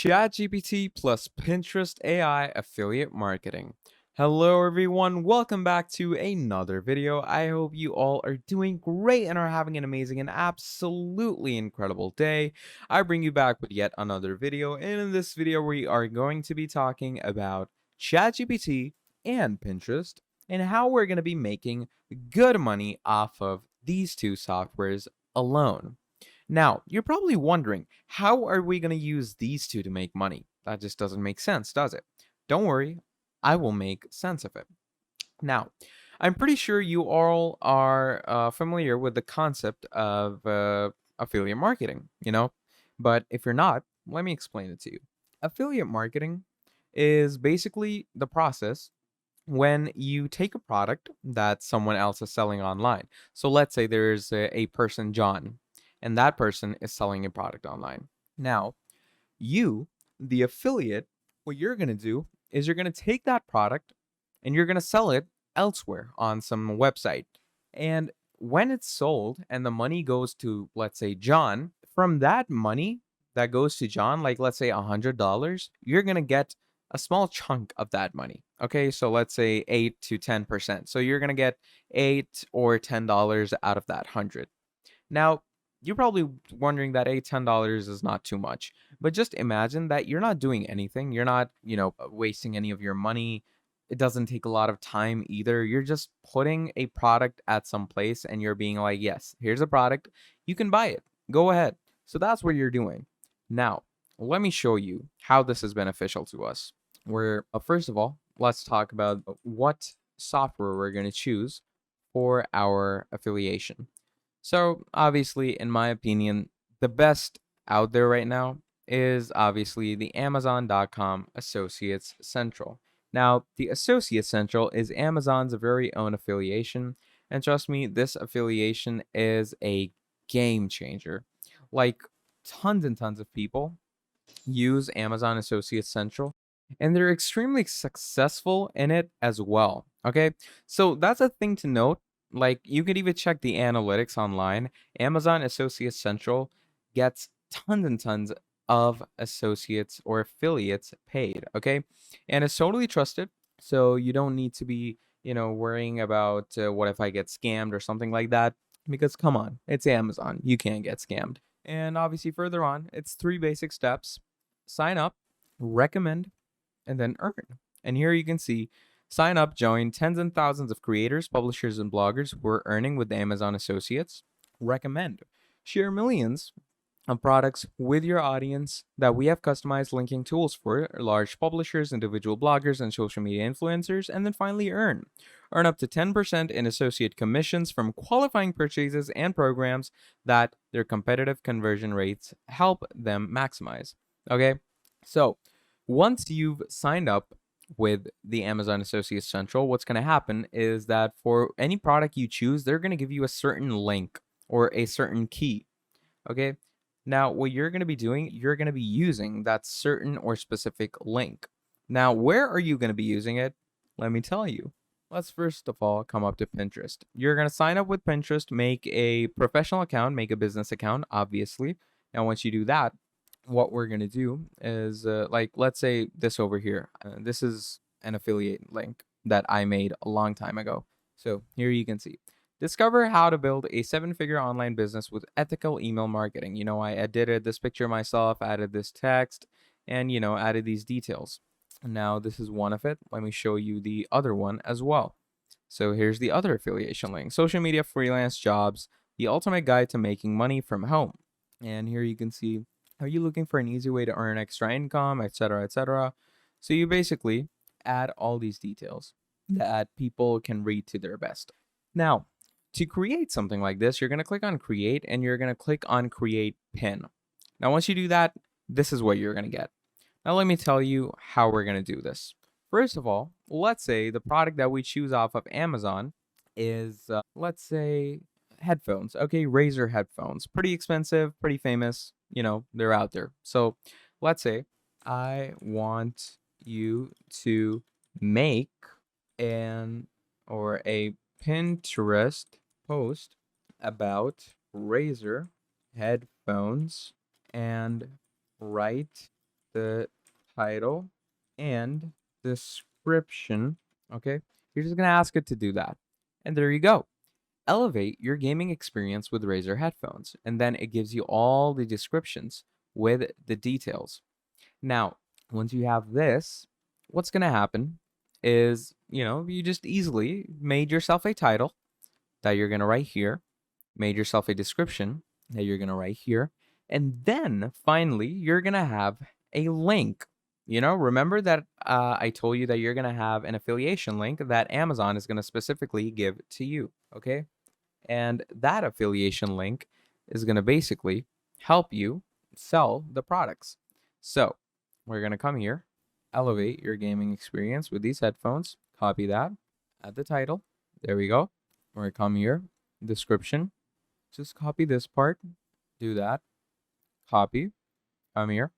ChatGPT plus Pinterest AI affiliate marketing. Hello, everyone. Welcome back to another video. I hope you all are doing great and are having an amazing and absolutely incredible day. I bring you back with yet another video, and in this video, we are going to be talking about ChatGPT and Pinterest and how we're going to be making good money off of these two softwares alone. Now, you're probably wondering, how are we going to use these two to make money? That just doesn't make sense, does it? Don't worry, I will make sense of it. Now, I'm pretty sure you all are familiar with the concept of affiliate marketing, But if you're not, let me explain it to you. Affiliate marketing is basically the process when you take a product that someone else is selling online. So let's say there's a person, John, and that person is selling a product online. Now, you, the affiliate, what you're going to do is you're going to take that product and you're going to sell it elsewhere on some website. And when it's sold and the money goes to, let's say, John, from that money that goes to John, like let's say $100, you're going to get a small chunk of that money. Okay, so let's say 8 to 10%. So you're going to get 8 or $10 out of that 100. Now, you're probably wondering that $10 is not too much, but just imagine that you're not doing anything. You're not, wasting any of your money. It doesn't take a lot of time either. You're just putting a product at some place and you're being like, yes, here's a product. You can buy it. Go ahead. So that's what you're doing. Now, let me show you how this is beneficial to us. First of all, let's talk about what software we're going to choose for our affiliation. So, obviously, in my opinion, the best out there right now is obviously the Amazon.com Associates Central. Now, the Associates Central is Amazon's very own affiliation, and trust me, this affiliation is a game changer. Like, tons and tons of people use Amazon Associates Central, and they're extremely successful in it as well. Okay, so that's a thing to note. Like, you could even check the analytics online. Amazon Associates Central gets tons and tons of associates or affiliates paid. Okay, and it's totally trusted, so you don't need to be, worrying about what if I get scammed or something like that. Because come on, it's Amazon. You can't get scammed. And obviously, further on, it's three basic steps: sign up, recommend, and then earn. And here you can see sign up, join tens and thousands of creators, publishers, and bloggers who are earning with the Amazon Associates. Recommend, share millions of products with your audience that we have customized linking tools for large publishers, individual bloggers, and social media influencers. And then finally, earn. Earn up to 10% in associate commissions from qualifying purchases and programs that their competitive conversion rates help them maximize. Okay, so once you've signed up with the Amazon Associates Central, what's going to happen is that for any product you choose, they're going to give you a certain link or a certain key. Okay, now, what you're going to be doing, you're going to be using that certain or specific link. Now, where are you going to be using it? Let me tell you. Let's first of all come up to Pinterest. You're going to sign up with Pinterest, make a professional account, make a business account, obviously. Now, once you do that, what we're going to do is, like, let's say this over here. This is an affiliate link that I made a long time ago. So here you can see. Discover how to build a seven-figure online business with ethical email marketing. I edited this picture myself, added this text, and, added these details. Now, this is one of it. Let me show you the other one as well. So here's the other affiliation link. Social media freelance jobs, the ultimate guide to making money from home. And here you can see, are you looking for an easy way to earn extra income, etc., etc.? So you basically add all these details that people can read to their best. Now, to create something like this, you're going to click on create and you're going to click on create pin. Now, once you do that, this is what you're going to get. Now, let me tell you how we're going to do this. First of all, let's say the product that we choose off of Amazon is, let's say, headphones. Okay, Razer headphones. Pretty expensive, pretty famous. They're out there. So let's say I want you to make a Pinterest post about Razer headphones and write the title and description. Okay, you're just gonna ask it to do that, and there you go. Elevate your gaming experience with Razer headphones, and then it gives you all the descriptions with the details. Now, once you have this, what's going to happen is, you just easily made yourself a title that you're going to write here, made yourself a description that you're going to write here, and then finally, you're going to have a link. Remember that I told you that you're going to have an affiliation link that Amazon is going to specifically give to you, okay? And that affiliation link is going to basically help you sell the products. So we're going to come here, elevate your gaming experience with these headphones, copy that, add the title. There we go. We're going to come here, description, just copy this part, do that, copy, come here,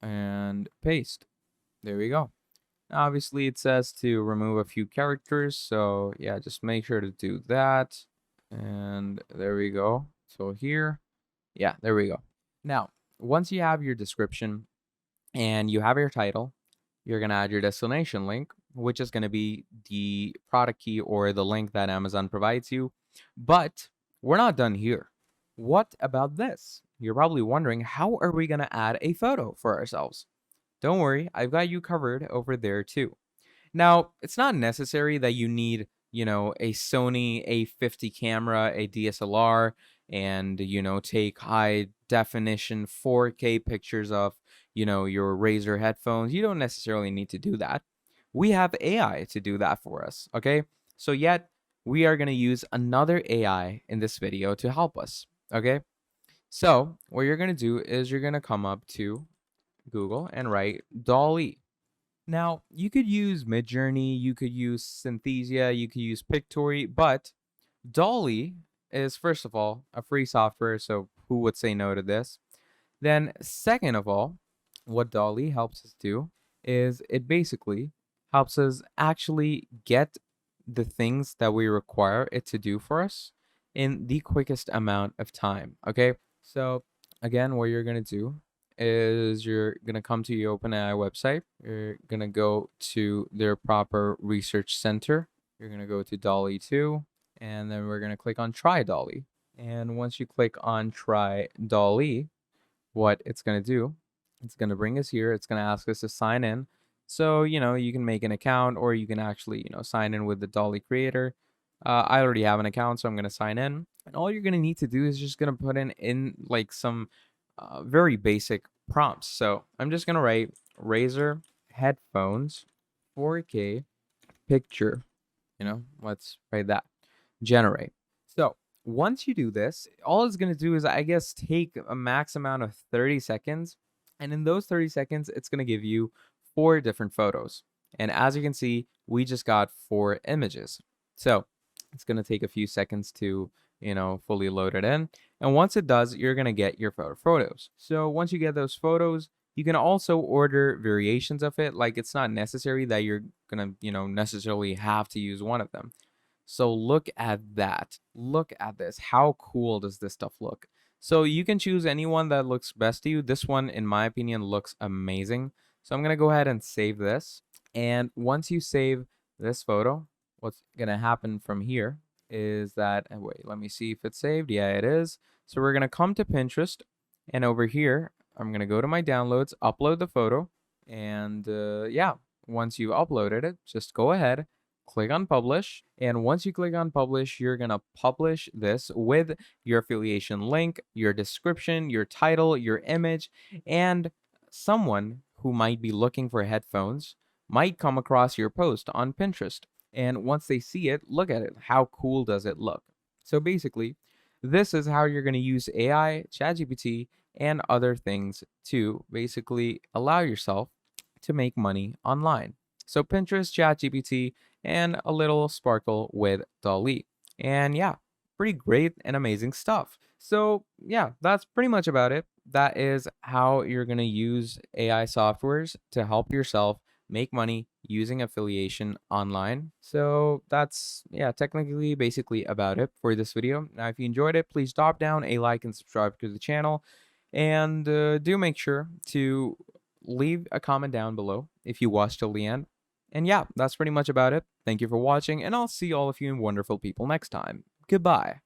and paste. There we go. Obviously, it says to remove a few characters, so yeah, just make sure to do that. And there we go. So here, yeah, there we go. Now, once you have your description and you have your title, you're going to add your destination link, which is going to be the product key or the link that Amazon provides you. But we're not done here. What about this? You're probably wondering, how are we going to add a photo for ourselves? Don't worry, I've got you covered over there too. Now, it's not necessary that you need, a Sony A50 camera, a DSLR, and, take high definition 4K pictures of, your Razer headphones. You don't necessarily need to do that. We have AI to do that for us, okay? So yet, we are going to use another AI in this video to help us, okay? So what you're going to do is you're going to come up to Google and write Dolly. Now, you could use Midjourney, you could use Synthesia, you could use Pictory, but Dolly is, first of all, a free software, so who would say no to this? Then, second of all, what Dolly helps us do is it basically helps us actually get the things that we require it to do for us in the quickest amount of time. Okay, so again, what you're going to do is you're going to come to your OpenAI website. You're going to go to their proper research center. You're going to go to Dolly 2, and then we're going to click on Try Dolly. And once you click on Try Dolly, what it's going to do, it's going to bring us here. It's going to ask us to sign in. So, you can make an account, or you can actually, sign in with the Dolly creator. I already have an account, so I'm going to sign in. And all you're going to need to do is just going to put in like some very basic prompts. So I'm just going to write Razer headphones 4K picture. Let's write that. Generate. So once you do this, all it's going to do is, I guess, take a max amount of 30 seconds. And in those 30 seconds, it's going to give you 4 different photos. And as you can see, we just got 4 images. So it's going to take a few seconds to, fully load it in. And once it does, you're going to get your photos. So once you get those photos, you can also order variations of it. Like, it's not necessary that you're going to, necessarily have to use one of them. So look at that. Look at this. How cool does this stuff look? So you can choose any one that looks best to you. This one, in my opinion, looks amazing. So I'm going to go ahead and save this. And once you save this photo, what's going to happen from here is that, wait, let me see if it's saved. Yeah, it is. So we're going to come to Pinterest, and over here, I'm going to go to my downloads, upload the photo, and yeah, once you've uploaded it, just go ahead, click on publish, and once you click on publish, you're going to publish this with your affiliation link, your description, your title, your image, and someone who might be looking for headphones might come across your post on Pinterest. And once they see it, look at it. How cool does it look? So basically, this is how you're going to use AI, ChatGPT, and other things to basically allow yourself to make money online. So Pinterest, ChatGPT, and a little sparkle with Dolly. And yeah, pretty great and amazing stuff. So yeah, that's pretty much about it. That is how you're going to use AI softwares to help yourself make money using affiliation online. So that's, yeah, technically basically about it for this video. Now, if you enjoyed it, please drop down a like and subscribe to the channel. And do make sure to leave a comment down below if you watched till the end. And yeah, that's pretty much about it. Thank you for watching, and I'll see all of you wonderful people next time. Goodbye.